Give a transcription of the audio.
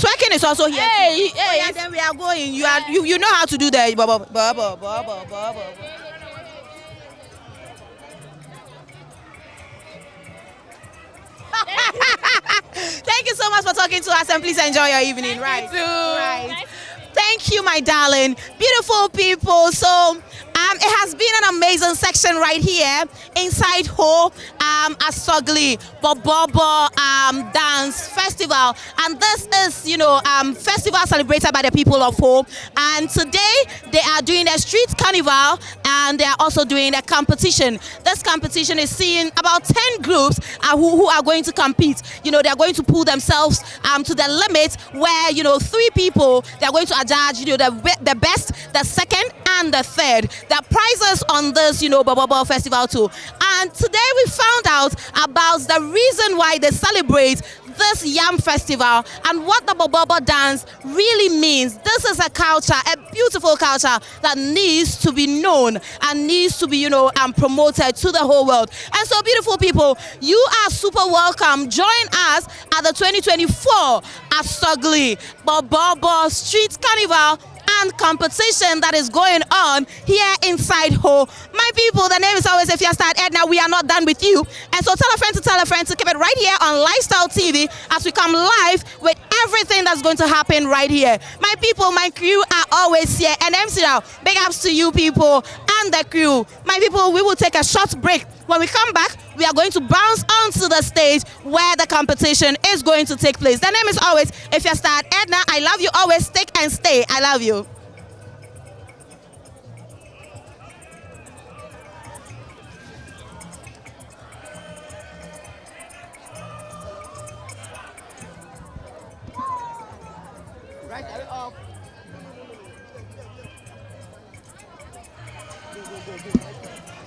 twerking is also here. Hey, Oh, yeah, then we are going. You know how to do that. Thank you so much for talking to us, and please enjoy your evening. Right. Right. Thank you, my darling. Beautiful people. So it has been an amazing section right here inside Ho Asogli Borborbor Dance Festival. And this is, festival celebrated by the people of Ho. And today they are doing a street carnival, and they are also doing a competition. This competition is seeing about 10 groups who are going to compete. They are going to pull themselves to the limit where, 3 people, they are going to judge, the best, the second, and the third. The prizes on this, Borborbor Festival too. And today we found out about the reason why they celebrate this Yam Festival and what the Borborbor dance really means. This is a culture, a beautiful culture that needs to be known and needs to be, promoted to the whole world. And so, beautiful people, you are super welcome. Join us at the 2024 Asogli Borborbor Street Carnival and competition that is going on here inside Ho. My people, the name is always If You Start Edna. We are not done with you. And so tell a friend to keep it right here on Lifestyle TV as we come live with everything that's going to happen right here. My people, my crew are always here. And MC now, big ups to you people and the crew. My people, we will take a short break. When we come back, we are going to bounce onto the stage where the competition is going to take place. The name is always If You Start Edna. I love you always. Stick and stay. I love you. Right, are we off? Go.